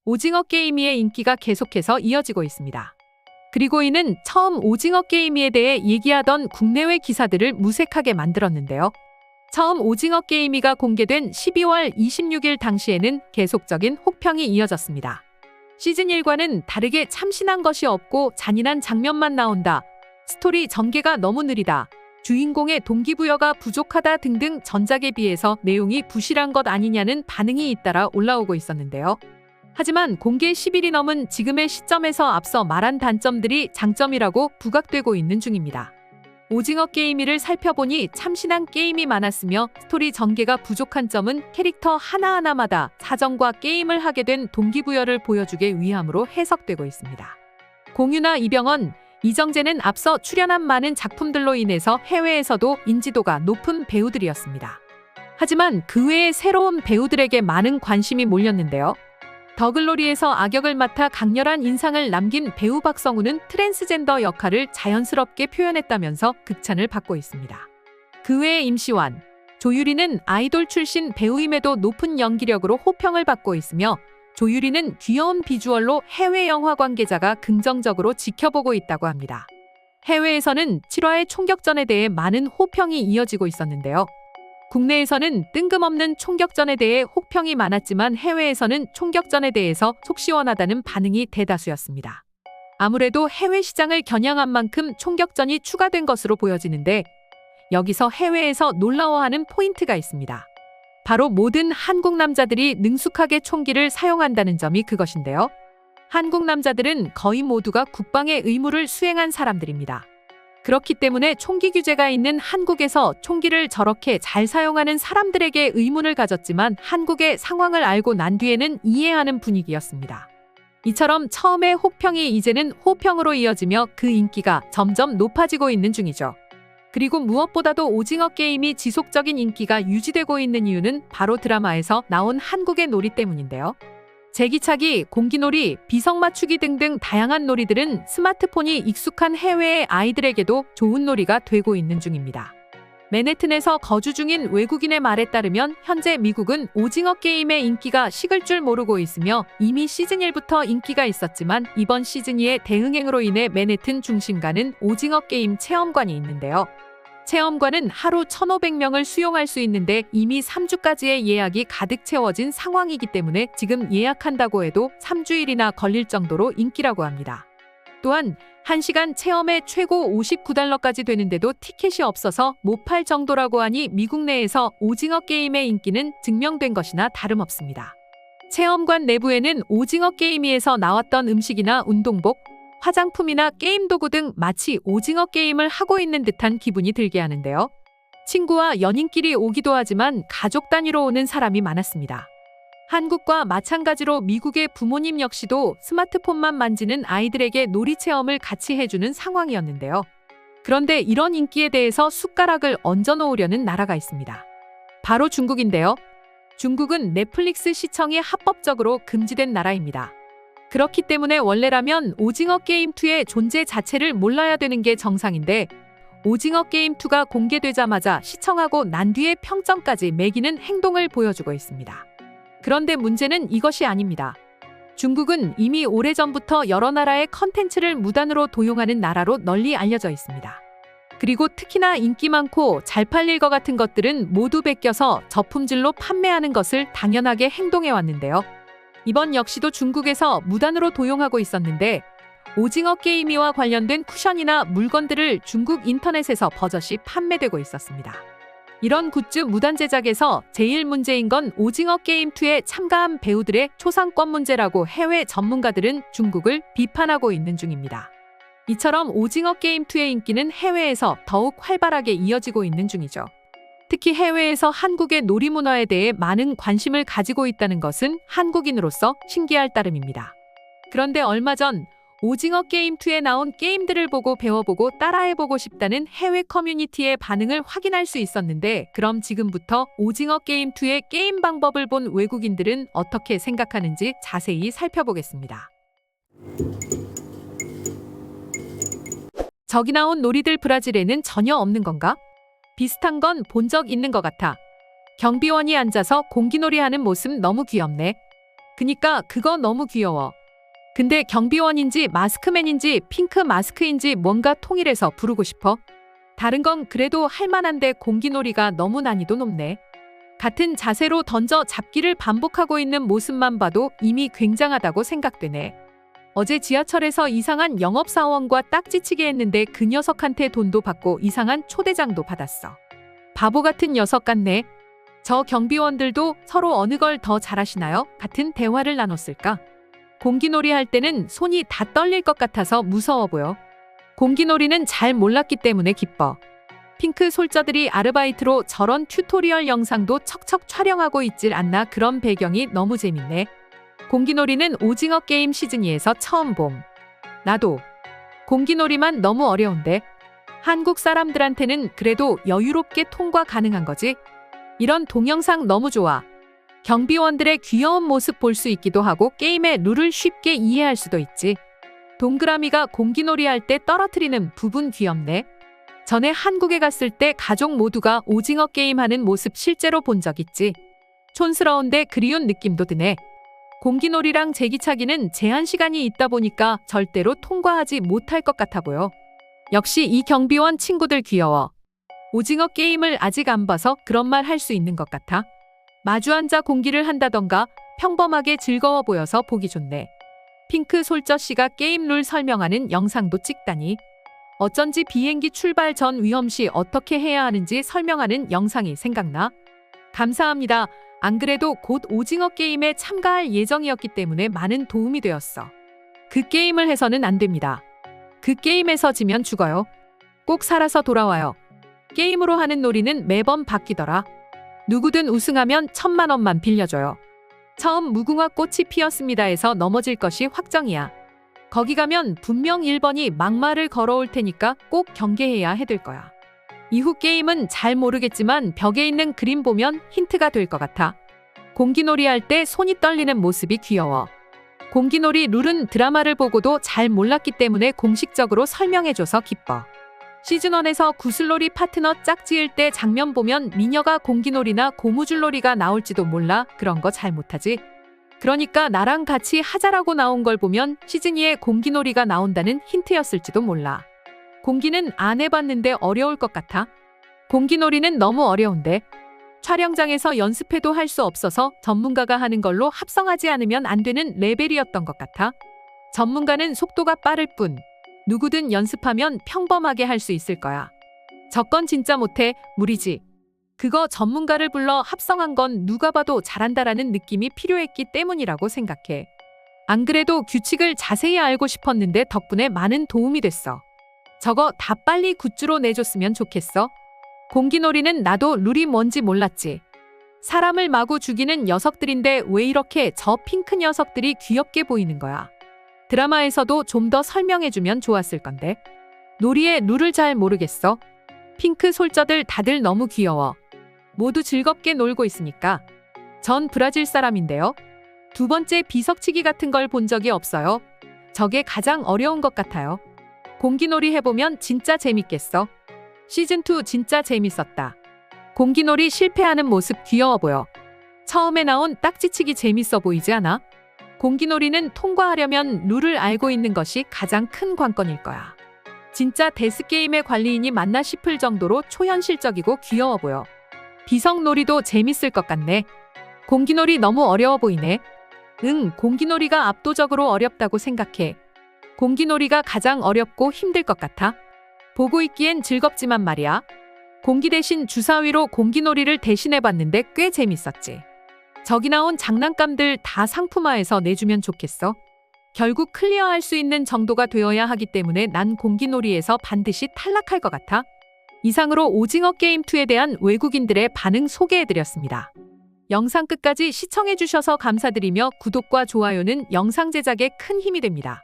오징어 게임이의 인기가 계속해서 이어지고 있습니다. 그리고 이는 처음 오징어 게임이에 대해 얘기하던 국내외 기사들을 무색하게 만들었는데요. 처음 오징어 게임이가 공개된 12월 26일 당시에는 계속적인 혹평이 이어졌습니다. 시즌 1과는 다르게 참신한 것이 없고 잔인한 장면만 나온다. 스토리 전개가 너무 느리다. 주인공의 동기부여가 부족하다 등등 전작에 비해서 내용이 부실한 것 아니냐는 반응이 잇따라 올라오고 있었는데요. 하지만 공개 10일이 넘은 지금의 시점에서 앞서 말한 단점들이 장점이라고 부각되고 있는 중입니다. 오징어 게임이를 살펴보니 참신한 게임이 많았으며 스토리 전개가 부족한 점은 캐릭터 하나하나마다 사정과 게임을 하게 된 동기부여를 보여주기 위함으로 해석되고 있습니다. 공유나 이병헌, 이정재는 앞서 출연한 많은 작품들로 인해서 해외에서도 인지도가 높은 배우들이었습니다. 하지만 그 외에 새로운 배우들에게 많은 관심이 몰렸는데요. 더글로리에서 악역을 맡아 강렬한 인상을 남긴 배우 박성우는 트랜스젠더 역할을 자연스럽게 표현했다면서 극찬을 받고 있습니다. 그 외에 임시완, 조유리는 아이돌 출신 배우임에도 높은 연기력으로 호평을 받고 있으며 조유리는 귀여운 비주얼로 해외 영화 관계자가 긍정적으로 지켜보고 있다고 합니다. 해외에서는 7화의 총격전에 대해 많은 호평이 이어지고 있었는데요. 국내에서는 뜬금없는 총격전에 대해 혹평이 많았지만 해외에서는 총격전에 대해서 속 시원하다는 반응이 대다수였습니다. 아무래도 해외 시장을 겨냥한 만큼 총격전이 추가된 것으로 보여지는데 여기서 해외에서 놀라워하는 포인트가 있습니다. 바로 모든 한국 남자들이 능숙하게 총기를 사용한다는 점이 그것인데요. 한국 남자들은 거의 모두가 국방의 의무를 수행한 사람들입니다. 그렇기 때문에 총기 규제가 있는 한국에서 총기를 저렇게 잘 사용하는 사람들에게 의문을 가졌지만 한국의 상황을 알고 난 뒤에는 이해하는 분위기였습니다. 이처럼 처음의 혹평이 이제는 호평으로 이어지며 그 인기가 점점 높아지고 있는 중이죠. 그리고 무엇보다도 오징어 게임이 지속적인 인기가 유지되고 있는 이유는 바로 드라마에서 나온 한국의 놀이 때문인데요. 제기차기, 공기놀이, 비석맞추기 등등 다양한 놀이들은 스마트폰이 익숙한 해외의 아이들에게도 좋은 놀이가 되고 있는 중입니다. 맨해튼에서 거주 중인 외국인의 말에 따르면 현재 미국은 오징어 게임의 인기가 식을 줄 모르고 있으며 이미 시즌 1부터 인기가 있었지만 이번 시즌 2의 대응행으로 인해 맨해튼 중심가는 오징어 게임 체험관이 있는데요. 체험관은 하루 1,500명을 수용할 수 있는데 이미 3주까지의 예약이 가득 채워진 상황이기 때문에 지금 예약한다고 해도 3주일이나 걸릴 정도로 인기라고 합니다. 또한 1시간 체험에 최고 $59까지 되는데도 티켓이 없어서 못 팔 정도라고 하니 미국 내에서 오징어 게임의 인기는 증명된 것이나 다름없습니다. 체험관 내부에는 오징어 게임이에서 나왔던 음식이나 운동복, 화장품이나 게임 도구 등 마치 오징어 게임을 하고 있는 듯한 기분이 들게 하는데요. 친구와 연인끼리 오기도 하지만 가족 단위로 오는 사람이 많았습니다. 한국과 마찬가지로 미국의 부모님 역시도 스마트폰만 만지는 아이들에게 놀이 체험을 같이 해주는 상황이었는데요. 그런데 이런 인기에 대해서 숟가락을 얹어 놓으려는 나라가 있습니다. 바로 중국인데요. 중국은 넷플릭스 시청이 합법적으로 금지된 나라입니다. 그렇기 때문에 원래라면 오징어 게임2의 존재 자체를 몰라야 되는 게 정상인데 오징어 게임2가 공개되자마자 시청하고 난 뒤에 평점까지 매기는 행동을 보여주고 있습니다. 그런데 문제는 이것이 아닙니다. 중국은 이미 오래전부터 여러 나라의 컨텐츠를 무단으로 도용하는 나라로 널리 알려져 있습니다. 그리고 특히나 인기 많고 잘 팔릴 것 같은 것들은 모두 베껴서 저품질로 판매하는 것을 당연하게 행동해 왔는데요. 이번 역시도 중국에서 무단으로 도용하고 있었는데 오징어 게임이와 관련된 쿠션이나 물건들을 중국 인터넷에서 버젓이 판매되고 있었습니다. 이런 굿즈 무단 제작에서 제일 문제인 건 오징어 게임2에 참가한 배우들의 초상권 문제라고 해외 전문가들은 중국을 비판하고 있는 중입니다. 이처럼 오징어 게임2의 인기는 해외에서 더욱 활발하게 이어지고 있는 중이죠. 특히 해외에서 한국의 놀이 문화에 대해 많은 관심을 가지고 있다는 것은 한국인으로서 신기할 따름입니다. 그런데 얼마 전 오징어 게임2에 나온 게임들을 보고 배워보고 따라해보고 싶다는 해외 커뮤니티의 반응을 확인할 수 있었는데 그럼 지금부터 오징어 게임2의 게임 방법을 본 외국인들은 어떻게 생각하는지 자세히 살펴보겠습니다. 저기 나온 놀이들 브라질에는 전혀 없는 건가? 비슷한 건 본 적 있는 것 같아. 경비원이 앉아서 공기놀이 하는 모습 너무 귀엽네. 그니까 그거 너무 귀여워. 근데 경비원인지 마스크맨인지 핑크 마스크인지 뭔가 통일해서 부르고 싶어. 다른 건 그래도 할만한데 공기놀이가 너무 난이도 높네. 같은 자세로 던져 잡기를 반복하고 있는 모습만 봐도 이미 굉장하다고 생각되네. 어제 지하철에서 이상한 영업사원과 딱지치기 했는데 그 녀석한테 돈도 받고 이상한 초대장도 받았어. 바보 같은 녀석 같네. 저 경비원들도 서로 어느 걸 더 잘하시나요? 같은 대화를 나눴을까? 공기놀이 할 때는 손이 다 떨릴 것 같아서 무서워 보여. 공기놀이는 잘 몰랐기 때문에 기뻐. 핑크 솔저들이 아르바이트로 저런 튜토리얼 영상도 척척 촬영하고 있질 않나. 그런 배경이 너무 재밌네. 공기놀이는 오징어 게임 시즌2에서 처음 봄. 나도. 공기놀이만 너무 어려운데. 한국 사람들한테는 그래도 여유롭게 통과 가능한 거지. 이런 동영상 너무 좋아. 경비원들의 귀여운 모습 볼 수 있기도 하고 게임의 룰을 쉽게 이해할 수도 있지. 동그라미가 공기놀이 할 때 떨어뜨리는 부분 귀엽네. 전에 한국에 갔을 때 가족 모두가 오징어 게임 하는 모습 실제로 본 적 있지. 촌스러운데 그리운 느낌도 드네. 공기놀이랑 제기차기는 제한 시간이 있다 보니까 절대로 통과하지 못할 것 같아 보여. 역시 이 경비원 친구들 귀여워. 오징어 게임을 아직 안 봐서 그런 말 할 수 있는 것 같아. 마주 앉아 공기를 한다던가 평범하게 즐거워 보여서 보기 좋네. 핑크 솔저 씨가 게임 룰 설명하는 영상도 찍다니. 어쩐지 비행기 출발 전 위험 시 어떻게 해야 하는지 설명하는 영상이 생각나. 감사합니다. 안 그래도 곧 오징어 게임에 참가할 예정이었기 때문에 많은 도움이 되었어. 그 게임을 해서는 안 됩니다. 그 게임에서 지면 죽어요. 꼭 살아서 돌아와요. 게임으로 하는 놀이는 매번 바뀌더라. 누구든 우승하면 1000만 원만 빌려줘요. 처음 무궁화 꽃이 피었습니다에서 넘어질 것이 확정이야. 거기 가면 분명 1번이 막말을 걸어올 테니까 꼭 경계해야 해될 거야. 이후 게임은 잘 모르겠지만 벽에 있는 그림 보면 힌트가 될 것 같아. 공기놀이 할 때 손이 떨리는 모습이 귀여워. 공기놀이 룰은 드라마를 보고도 잘 몰랐기 때문에 공식적으로 설명해줘서 기뻐. 시즌1에서 구슬놀이 파트너 짝지을 때 장면 보면 미녀가 공기놀이나 고무줄놀이가 나올지도 몰라. 그런 거 잘 못하지. 그러니까 나랑 같이 하자라고 나온 걸 보면 시즌2에 공기놀이가 나온다는 힌트였을지도 몰라. 공기는 안 해봤는데 어려울 것 같아. 공기놀이는 너무 어려운데. 촬영장에서 연습해도 할 수 없어서 전문가가 하는 걸로 합성하지 않으면 안 되는 레벨이었던 것 같아. 전문가는 속도가 빠를 뿐. 누구든 연습하면 평범하게 할 수 있을 거야. 저건 진짜 못해. 무리지. 그거 전문가를 불러 합성한 건 누가 봐도 잘한다라는 느낌이 필요했기 때문이라고 생각해. 안 그래도 규칙을 자세히 알고 싶었는데 덕분에 많은 도움이 됐어. 저거 다 빨리 굿즈로 내줬으면 좋겠어. 공기놀이는 나도 룰이 뭔지 몰랐지. 사람을 마구 죽이는 녀석들인데 왜 이렇게 저 핑크 녀석들이 귀엽게 보이는 거야. 드라마에서도 좀 더 설명해주면 좋았을 건데. 놀이의 룰을 잘 모르겠어. 핑크 솔저들 다들 너무 귀여워. 모두 즐겁게 놀고 있으니까. 전 브라질 사람인데요. 두 번째 비석치기 같은 걸 본 적이 없어요. 저게 가장 어려운 것 같아요. 공기놀이 해보면 진짜 재밌겠어. 시즌2 진짜 재밌었다. 공기놀이 실패하는 모습 귀여워 보여. 처음에 나온 딱지치기 재밌어 보이지 않아? 공기놀이는 통과하려면 룰을 알고 있는 것이 가장 큰 관건일 거야. 진짜 데스게임의 관리인이 맞나 싶을 정도로 초현실적이고 귀여워 보여. 비석놀이도 재밌을 것 같네. 공기놀이 너무 어려워 보이네. 응, 공기놀이가 압도적으로 어렵다고 생각해. 공기놀이가 가장 어렵고 힘들 것 같아. 보고 있기엔 즐겁지만 말이야. 공기 대신 주사위로 공기놀이를 대신해봤는데 꽤 재밌었지. 저기 나온 장난감들 다 상품화해서 내주면 좋겠어. 결국 클리어할 수 있는 정도가 되어야 하기 때문에 난 공기놀이에서 반드시 탈락할 것 같아. 이상으로 오징어 게임2에 대한 외국인들의 반응 소개해드렸습니다. 영상 끝까지 시청해주셔서 감사드리며 구독과 좋아요는 영상 제작에 큰 힘이 됩니다.